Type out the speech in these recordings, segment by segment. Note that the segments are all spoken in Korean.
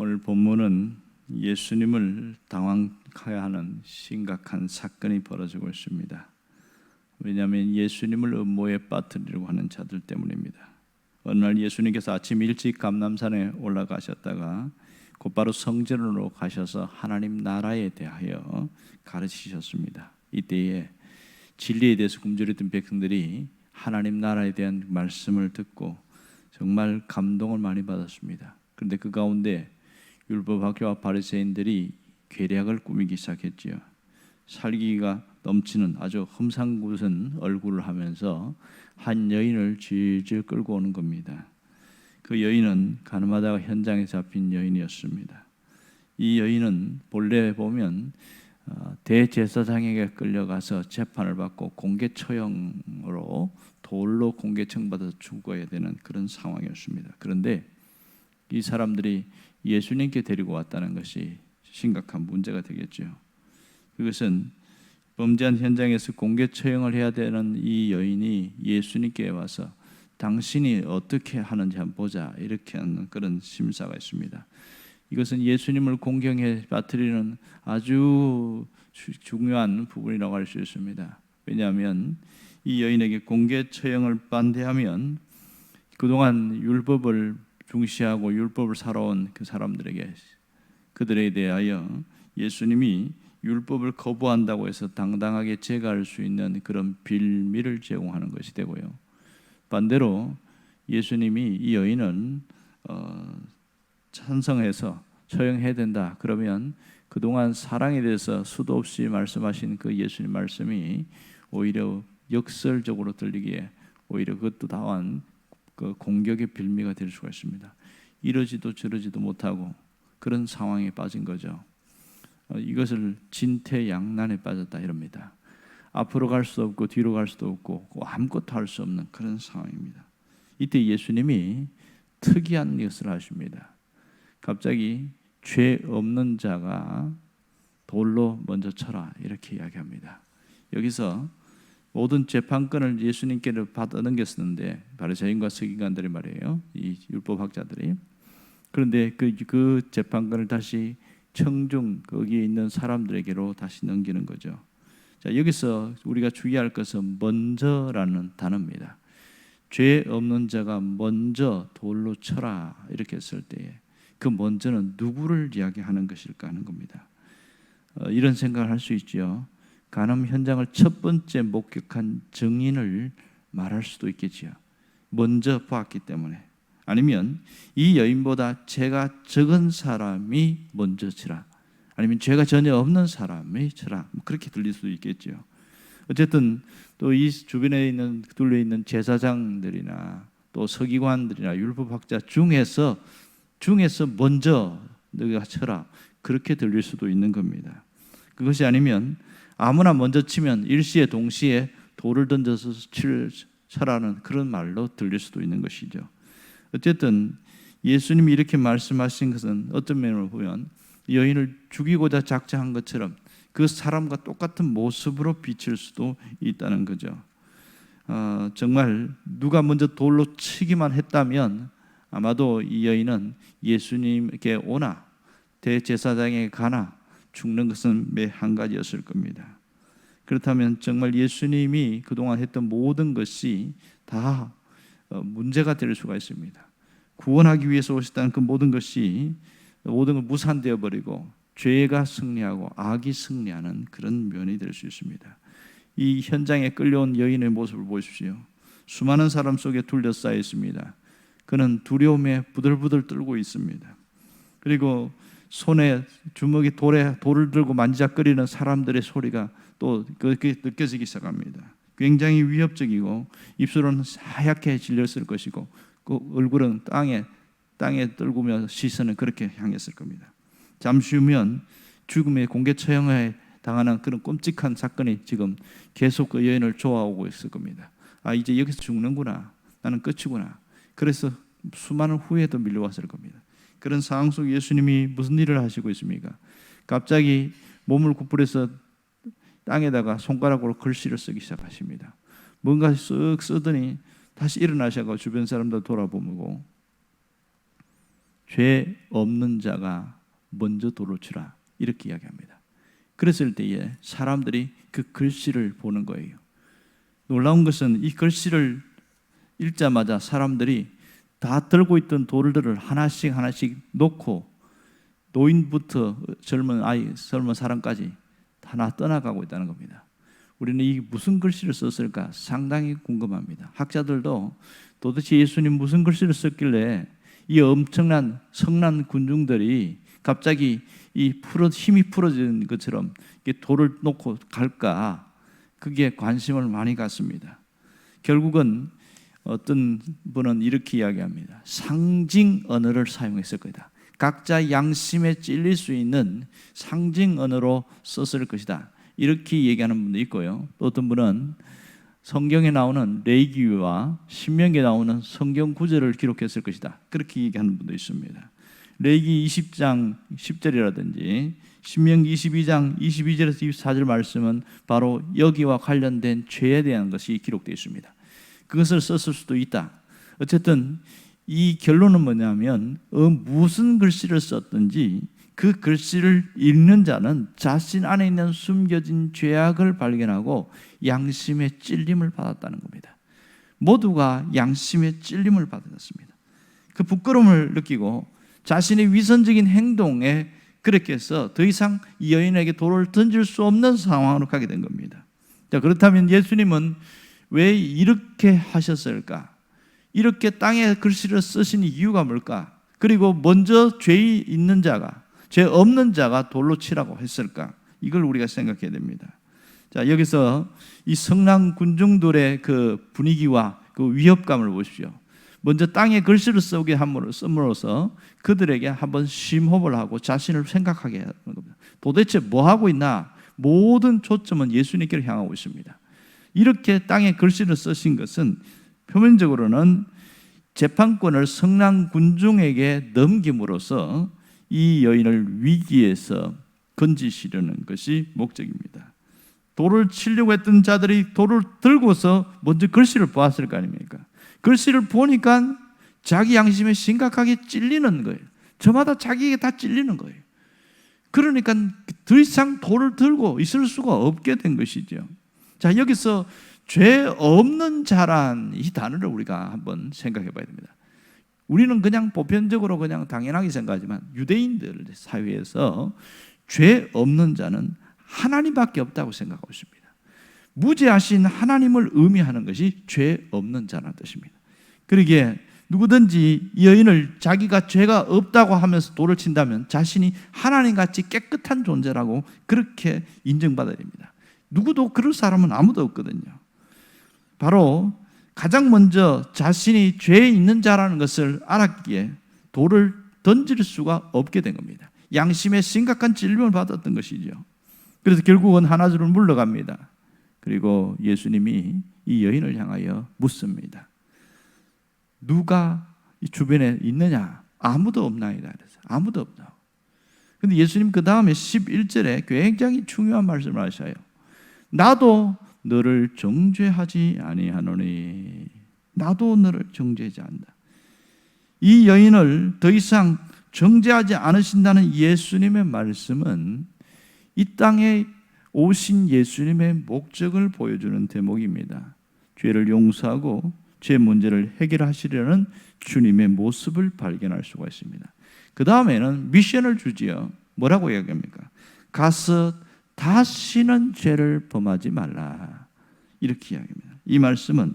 오늘 본문은 예수님을 당황하게 하는 심각한 사건이 벌어지고 있습니다. 왜냐하면 예수님을 음모에 빠뜨리려고 하는 자들 때문입니다. 어느 날 예수님께서 아침 일찍 감람산에 올라가셨다가 곧바로 성전으로 가셔서 하나님 나라에 대하여 가르치셨습니다. 이때에 진리에 대해서 굶주렸던 백성들이 하나님 나라에 대한 말씀을 듣고 정말 감동을 많이 받았습니다. 그런데 그 가운데 율법학교와 바리새인들이 계략을 꾸미기 시작했지요. 살기가 넘치는 아주 흠상궂은 얼굴을 하면서 한 여인을 질질 끌고 오는 겁니다. 그 여인은 가늠하다가 현장에 잡힌 여인이었습니다. 이 여인은 본래 보면 대제사장에게 끌려가서 재판을 받고 공개처형으로 돌로 공개처형받아서 죽어야 되는 그런 상황이었습니다. 그런데 이 사람들이 예수님께 데리고 왔다는 것이 심각한 문제가 되겠죠. 그것은 범죄한 현장에서 공개 처형을 해야 되는 이 여인이 예수님께 와서 당신이 어떻게 하는지 한번 보자 이렇게 하는 그런 심사가 있습니다. 이것은 예수님을 공경해 빠뜨리는 아주 중요한 부분이라고 할 수 있습니다. 왜냐하면 이 여인에게 공개 처형을 반대하면 그동안 율법을 중시하고 율법을 살아온 그 사람들에게 그들에 대하여 예수님이 율법을 거부한다고 해서 당당하게 제거할 수 있는 그런 빌미를 제공하는 것이 되고요. 반대로 예수님이 이 여인은 찬성해서 처형해야 된다. 그러면 그동안 사랑에 대해서 수도 없이 말씀하신 그 예수님 말씀이 오히려 역설적으로 들리기에 오히려 그것도 다한 그 공격의 빌미가 될 수가 있습니다. 이러지도 저러지도 못하고 그런 상황에 빠진 거죠. 이것을 진퇴양난에 빠졌다 이럽니다. 앞으로 갈 수도 없고 뒤로 갈 수도 없고 아무것도 할 수 없는 그런 상황입니다. 이때 예수님이 특이한 것을 하십니다. 갑자기 죄 없는 자가 돌로 먼저 쳐라 이렇게 이야기합니다. 여기서 모든 재판권을 예수님께로 받아 넘겼었는데 바리새인과 서기관들이 말이에요. 이 율법학자들이. 그런데 그 재판권을 다시 청중 거기에 있는 사람들에게로 다시 넘기는 거죠. 자, 여기서 우리가 주의할 것은 먼저라는 단어입니다. 죄 없는 자가 먼저 돌로 쳐라 이렇게 했을 때에 그 먼저는 누구를 이야기하는 것일까 하는 겁니다. 이런 생각을 할 수 있죠. 간음 현장을 첫 번째 목격한 증인을 말할 수도 있겠지요. 먼저 봤기 때문에. 아니면 이 여인보다 죄가 적은 사람이 먼저 치라. 아니면 죄가 전혀 없는 사람이 치라. 그렇게 들릴 수도 있겠죠. 어쨌든 또 이 주변에 있는 둘러 있는 제사장들이나 또 서기관들이나 율법학자 중에서 먼저 너가 쳐라. 그렇게 들릴 수도 있는 겁니다. 그것이 아니면 아무나 먼저 치면 일시에 동시에 돌을 던져서 쳐라는 그런 말로 들릴 수도 있는 것이죠. 어쨌든 예수님이 이렇게 말씀하신 것은 어떤 면으로 보면 여인을 죽이고자 작정한 것처럼 그 사람과 똑같은 모습으로 비칠 수도 있다는 거죠. 정말 누가 먼저 돌로 치기만 했다면 아마도 이 여인은 예수님께 오나 대제사장에게 가나 죽는 것은 매 한 가지였을 겁니다. 그렇다면 정말 예수님이 그동안 했던 모든 것이 다 문제가 될 수가 있습니다. 구원하기 위해서 오셨다는 그 모든 것이 모든 걸 무산되어 버리고 죄가 승리하고 악이 승리하는 그런 면이 될 수 있습니다. 이 현장에 끌려온 여인의 모습을 보십시오. 수많은 사람 속에 둘러싸여 있습니다. 그는 두려움에 부들부들 떨고 있습니다. 그리고 손에 주먹이 돌을 들고 만지작거리는 사람들의 소리가 또 그렇게 느껴지기 시작합니다. 굉장히 위협적이고 입술은 하얗게 질렸을 것이고 그 얼굴은 땅에 떨구며 시선을 그렇게 향했을 겁니다. 잠시 후면 죽음의 공개 처형에 당하는 그런 끔찍한 사건이 지금 계속 그 여인을 좋아오고 있을 겁니다. 이제 여기서 죽는구나. 나는 끝이구나. 그래서 수많은 후회도 밀려왔을 겁니다. 그런 상황 속 예수님이 무슨 일을 하시고 있습니까? 갑자기 몸을 구부려서 땅에다가 손가락으로 글씨를 쓰기 시작하십니다. 뭔가 쓱 쓰더니 다시 일어나셔서 주변 사람들 돌아보고 죄 없는 자가 먼저 돌을 치라, 이렇게 이야기합니다. 그랬을 때에 사람들이 그 글씨를 보는 거예요. 놀라운 것은 이 글씨를 읽자마자 사람들이 다 들고 있던 돌들을 하나씩 하나씩 놓고 노인부터 젊은 사람까지 하나 떠나가고 있다는 겁니다. 우리는 이 무슨 글씨를 썼을까 상당히 궁금합니다. 학자들도 도대체 예수님 무슨 글씨를 썼길래 이 엄청난 성난 군중들이 갑자기 힘이 풀어진 것처럼 돌을 놓고 갈까, 그게 관심을 많이 갖습니다. 결국은 어떤 분은 이렇게 이야기합니다. 상징 언어를 사용했을 것이다. 각자 양심에 찔릴 수 있는 상징 언어로 썼을 것이다, 이렇게 얘기하는 분도 있고요. 또 어떤 분은 성경에 나오는 레위기와 신명기에 나오는 성경 구절을 기록했을 것이다, 그렇게 얘기하는 분도 있습니다. 레위기 20장 10절이라든지 신명기 22장 22절에서 24절 말씀은 바로 여기와 관련된 죄에 대한 것이 기록되어 있습니다. 그것을 썼을 수도 있다. 어쨌든 이 결론은 뭐냐면 무슨 글씨를 썼든지 그 글씨를 읽는 자는 자신 안에 있는 숨겨진 죄악을 발견하고 양심의 찔림을 받았다는 겁니다. 모두가 양심의 찔림을 받았습니다. 그 부끄러움을 느끼고 자신의 위선적인 행동에 그렇게 해서 더 이상 이 여인에게 돌을 던질 수 없는 상황으로 가게 된 겁니다. 자, 그렇다면 예수님은 왜 이렇게 하셨을까? 이렇게 땅에 글씨를 쓰신 이유가 뭘까? 그리고 먼저 죄 있는 자가, 죄 없는 자가 돌로 치라고 했을까? 이걸 우리가 생각해야 됩니다. 자, 여기서 이 성난 군중들의 그 분위기와 그 위협감을 보십시오. 먼저 땅에 글씨를 쓰게 함으로써 그들에게 한번 심호흡을 하고 자신을 생각하게 하는 겁니다. 도대체 뭐 하고 있나? 모든 초점은 예수님께로 향하고 있습니다. 이렇게 땅에 글씨를 쓰신 것은 표면적으로는 재판권을 성난 군중에게 넘김으로써 이 여인을 위기에서 건지시려는 것이 목적입니다. 돌을 치려고 했던 자들이 돌을 들고서 먼저 글씨를 보았을 거 아닙니까? 글씨를 보니까 자기 양심에 심각하게 찔리는 거예요. 저마다 자기에게 다 찔리는 거예요. 그러니까 더 이상 돌을 들고 있을 수가 없게 된 것이죠. 자, 여기서 죄 없는 자란 이 단어를 우리가 한번 생각해 봐야 됩니다. 우리는 그냥 보편적으로 그냥 당연하게 생각하지만 유대인들 사회에서 죄 없는 자는 하나님밖에 없다고 생각하고 있습니다. 무죄하신 하나님을 의미하는 것이 죄 없는 자라는 뜻입니다. 그러기에 누구든지 이 여인을 자기가 죄가 없다고 하면서 돌을 친다면 자신이 하나님같이 깨끗한 존재라고 그렇게 인정받아야 됩니다. 누구도 그럴 사람은 아무도 없거든요. 바로 가장 먼저 자신이 죄에 있는 자라는 것을 알았기에 돌을 던질 수가 없게 된 겁니다. 양심에 심각한 질병을 받았던 것이죠. 그래서 결국은 하나둘 물러갑니다. 그리고 예수님이 이 여인을 향하여 묻습니다. 누가 이 주변에 있느냐? 아무도 없나이다. 그래서 아무도 없다. 그런데 예수님 그 다음에 11절에 굉장히 중요한 말씀을 하셔요. 나도 너를 정죄하지 아니하노니. 나도 너를 정죄하지 않는다. 이 여인을 더 이상 정죄하지 않으신다는 예수님의 말씀은 이 땅에 오신 예수님의 목적을 보여주는 대목입니다. 죄를 용서하고 죄 문제를 해결하시려는 주님의 모습을 발견할 수가 있습니다. 그 다음에는 미션을 주지요. 뭐라고 이야기합니까? 가서 다시는 죄를 범하지 말라, 이렇게 이야기합니다. 이 말씀은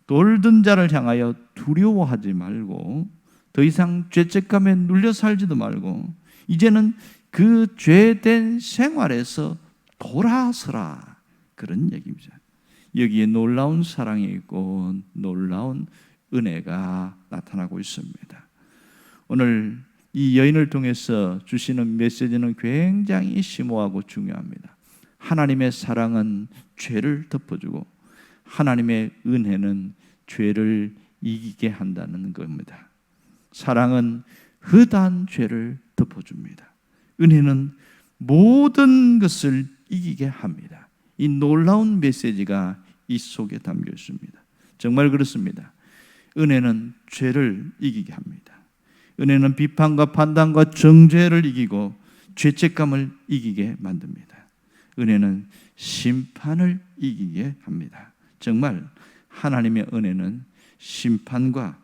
돌든 자를 향하여 두려워하지 말고 더 이상 죄책감에 눌려 살지도 말고 이제는 그 죄된 생활에서 돌아서라, 그런 얘기입니다. 여기에 놀라운 사랑이 있고 놀라운 은혜가 나타나고 있습니다. 오늘 이 여인을 통해서 주시는 메시지는 굉장히 심오하고 중요합니다. 하나님의 사랑은 죄를 덮어주고 하나님의 은혜는 죄를 이기게 한다는 겁니다. 사랑은 허다한 죄를 덮어줍니다. 은혜는 모든 것을 이기게 합니다. 이 놀라운 메시지가 이 속에 담겨 있습니다. 정말 그렇습니다. 은혜는 죄를 이기게 합니다. 은혜는 비판과 판단과 정죄를 이기고 죄책감을 이기게 만듭니다. 은혜는 심판을 이기게 합니다. 정말 하나님의 은혜는 심판과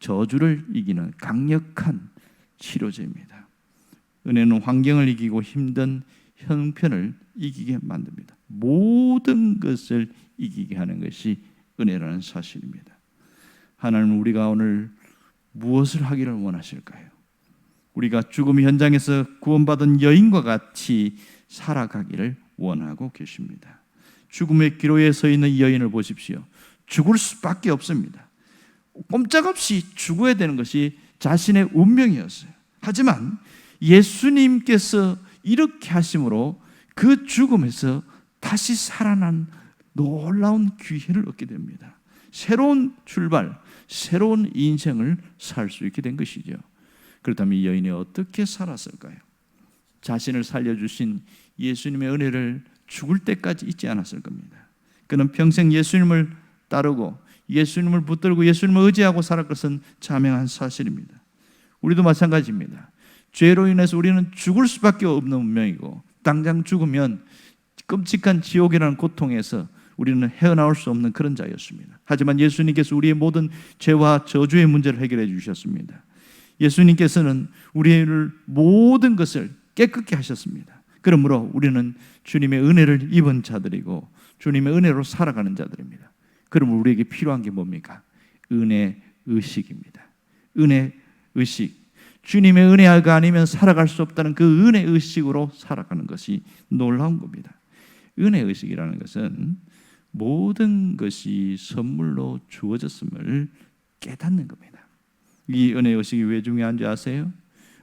저주를 이기는 강력한 치료제입니다. 은혜는 환경을 이기고 힘든 형편을 이기게 만듭니다. 모든 것을 이기게 하는 것이 은혜라는 사실입니다. 하나님은 우리가 오늘 무엇을 하기를 원하실까요? 우리가 죽음 현장에서 구원받은 여인과 같이 살아가기를 원하고 계십니다. 죽음의 기로에 서 있는 이 여인을 보십시오. 죽을 수밖에 없습니다. 꼼짝없이 죽어야 되는 것이 자신의 운명이었어요. 하지만 예수님께서 이렇게 하심으로 그 죽음에서 다시 살아난 놀라운 기회를 얻게 됩니다. 새로운 출발, 새로운 인생을 살 수 있게 된 것이죠. 그렇다면 이 여인이 어떻게 살았을까요? 자신을 살려주신 예수님의 은혜를 죽을 때까지 잊지 않았을 겁니다. 그는 평생 예수님을 따르고 예수님을 붙들고 예수님을 의지하고 살았을 것은 자명한 사실입니다. 우리도 마찬가지입니다. 죄로 인해서 우리는 죽을 수밖에 없는 운명이고 당장 죽으면 끔찍한 지옥이라는 고통에서 우리는 헤어나올 수 없는 그런 자였습니다. 하지만 예수님께서 우리의 모든 죄와 저주의 문제를 해결해 주셨습니다. 예수님께서는 우리의 모든 것을 깨끗게 하셨습니다. 그러므로 우리는 주님의 은혜를 입은 자들이고 주님의 은혜로 살아가는 자들입니다. 그러면 우리에게 필요한 게 뭡니까? 은혜 의식입니다. 은혜 의식. 주님의 은혜가 아니면 살아갈 수 없다는 그 은혜 의식으로 살아가는 것이 놀라운 겁니다. 은혜 의식이라는 것은 모든 것이 선물로 주어졌음을 깨닫는 겁니다. 이 은혜 의식이 왜 중요한지 아세요?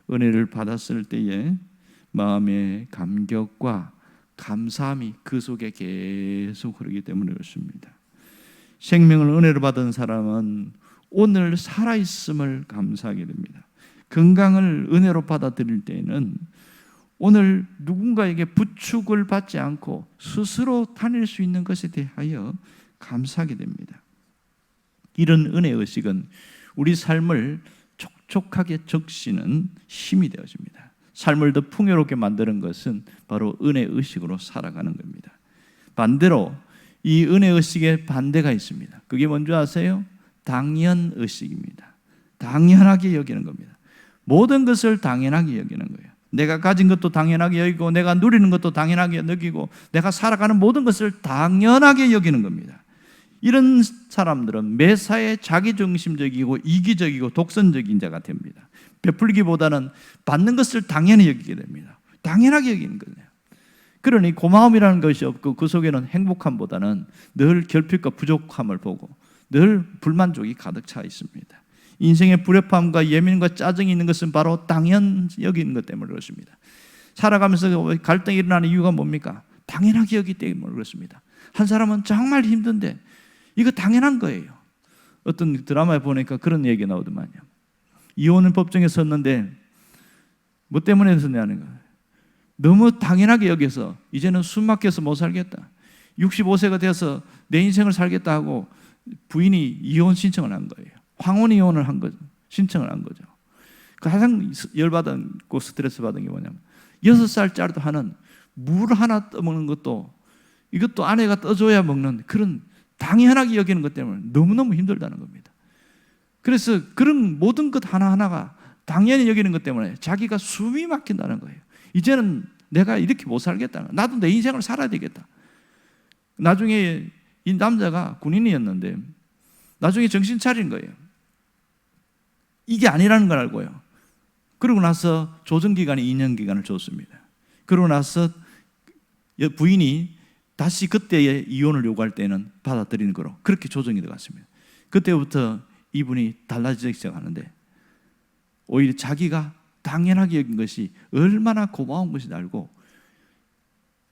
은혜를 받았을 때에 마음의 감격과 감사함이 그 속에 계속 흐르기 때문에 그렇습니다. 생명을 은혜로 받은 사람은 오늘 살아있음을 감사하게 됩니다. 건강을 은혜로 받아들일 때에는 오늘 누군가에게 부축을 받지 않고 스스로 다닐 수 있는 것에 대하여 감사하게 됩니다. 이런 은혜의식은 우리 삶을 촉촉하게 적시는 힘이 되어집니다. 삶을 더 풍요롭게 만드는 것은 바로 은혜의식으로 살아가는 겁니다. 반대로 이 은혜의식의 반대가 있습니다. 그게 뭔지 아세요? 당연의식입니다. 당연하게 여기는 겁니다. 모든 것을 당연하게 여기는 거예요. 내가 가진 것도 당연하게 여기고 내가 누리는 것도 당연하게 여기고 내가 살아가는 모든 것을 당연하게 여기는 겁니다. 이런 사람들은 매사에 자기중심적이고 이기적이고 독선적인 자가 됩니다. 베풀기보다는 받는 것을 당연히 여기게 됩니다. 당연하게 여기는 거예요. 그러니 고마움이라는 것이 없고 그 속에는 행복함보다는 늘 결핍과 부족함을 보고 늘 불만족이 가득 차 있습니다. 인생의 불협화음과 예민과 짜증이 있는 것은 바로 당연 여기는 것 때문에 그렇습니다. 살아가면서 갈등이 일어나는 이유가 뭡니까? 당연하게 여기기 때문에 그렇습니다. 한 사람은 정말 힘든데 이거 당연한 거예요. 어떤 드라마에 보니까 그런 얘기가 나오더만요. 이혼은 법정에 섰는데 뭐 때문에 섰냐는 거예요. 너무 당연하게 여기서 이제는 숨 막혀서 못 살겠다. 65세가 되어서 내 인생을 살겠다 하고 부인이 이혼 신청을 한 거예요. 황혼 이혼을 한 거죠. 신청을 한 거죠. 가장 열받고 스트레스 받은 게 뭐냐면 6살짜리도 하는 물 하나 떠먹는 것도 이것도 아내가 떠줘야 먹는 그런 당연하게 여기는 것 때문에 너무너무 힘들다는 겁니다. 그래서 그런 모든 것 하나하나가 당연히 여기는 것 때문에 자기가 숨이 막힌다는 거예요. 이제는 내가 이렇게 못 살겠다. 나도 내 인생을 살아야 되겠다. 나중에 이 남자가 군인이었는데 나중에 정신 차린 거예요. 이게 아니라는 걸 알고요. 그러고 나서 조정기간이 2년 기간을 줬습니다. 그러고 나서 부인이 다시 그때의 이혼을 요구할 때는 받아들이는 거로 그렇게 조정이 들어갔습니다. 그때부터 이분이 달라지기 시작하는데 오히려 자기가 당연하게 여긴 것이 얼마나 고마운 것인지 알고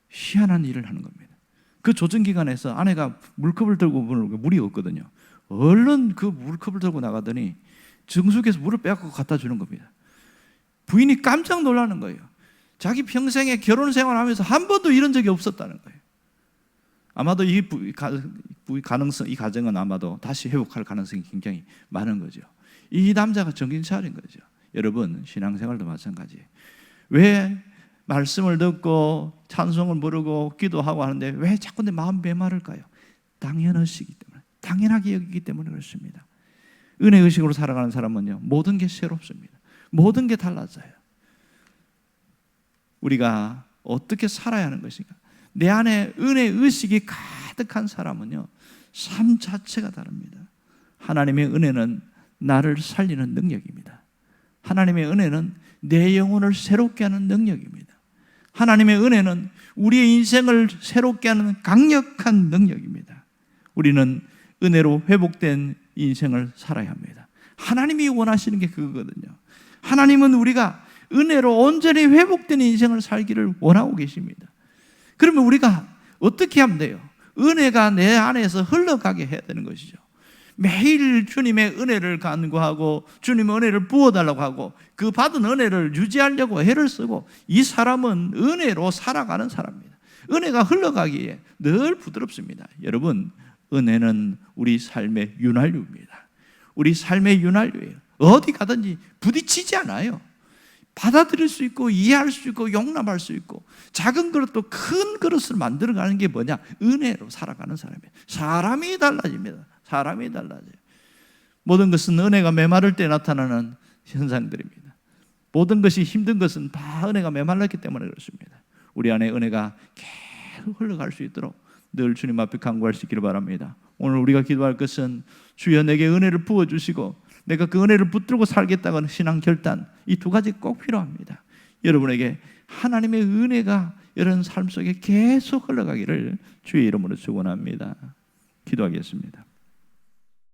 희한한 일을 하는 겁니다. 그 조정기간에서 아내가 물컵을 들고 물이 없거든요. 얼른 그 물컵을 들고 나가더니 정수기에서 물을 빼갖고 갖다 주는 겁니다. 부인이 깜짝 놀라는 거예요. 자기 평생에 결혼 생활하면서 한 번도 이런 적이 없었다는 거예요. 아마도 이 가능성, 이 가정은 아마도 다시 회복할 가능성이 굉장히 많은 거죠. 이 남자가 정신 차린 거죠. 여러분 신앙생활도 마찬가지예요. 왜 말씀을 듣고 찬송을 부르고 기도하고 하는데 왜 자꾸 내 마음 메마를까요? 당연하시기 때문에, 당연하게 여기기 때문에 그렇습니다. 은혜의식으로 살아가는 사람은요, 모든 게 새롭습니다. 모든 게 달라져요. 우리가 어떻게 살아야 하는 것인가? 내 안에 은혜의식이 가득한 사람은요, 삶 자체가 다릅니다. 하나님의 은혜는 나를 살리는 능력입니다. 하나님의 은혜는 내 영혼을 새롭게 하는 능력입니다. 하나님의 은혜는 우리의 인생을 새롭게 하는 강력한 능력입니다. 우리는 은혜로 회복된 인생을 살아야 합니다. 하나님이 원하시는 게 그거거든요. 하나님은 우리가 은혜로 온전히 회복된 인생을 살기를 원하고 계십니다. 그러면 우리가 어떻게 하면 돼요? 은혜가 내 안에서 흘러가게 해야 되는 것이죠. 매일 주님의 은혜를 간구하고 주님의 은혜를 부어달라고 하고 그 받은 은혜를 유지하려고 애를 쓰고, 이 사람은 은혜로 살아가는 사람입니다. 은혜가 흘러가기에 늘 부드럽습니다. 여러분, 은혜는 우리 삶의 윤활유입니다. 우리 삶의 윤활유예요. 어디 가든지 부딪히지 않아요. 받아들일 수 있고 이해할 수 있고 용납할 수 있고, 작은 그릇도 큰 그릇을 만들어가는 게 뭐냐? 은혜로 살아가는 사람이에요. 사람이 달라집니다. 사람이 달라져요. 모든 것은 은혜가 메마를 때 나타나는 현상들입니다. 모든 것이 힘든 것은 다 은혜가 메말랐기 때문에 그렇습니다. 우리 안에 은혜가 계속 흘러갈 수 있도록 늘 주님 앞에 간구할 수 있기를 바랍니다. 오늘 우리가 기도할 것은 주여 내게 은혜를 부어주시고 내가 그 은혜를 붙들고 살겠다는 신앙 결단, 이 두 가지 꼭 필요합니다. 여러분에게 하나님의 은혜가 여러분 삶 속에 계속 흘러가기를 주의 이름으로 축원합니다. 기도하겠습니다.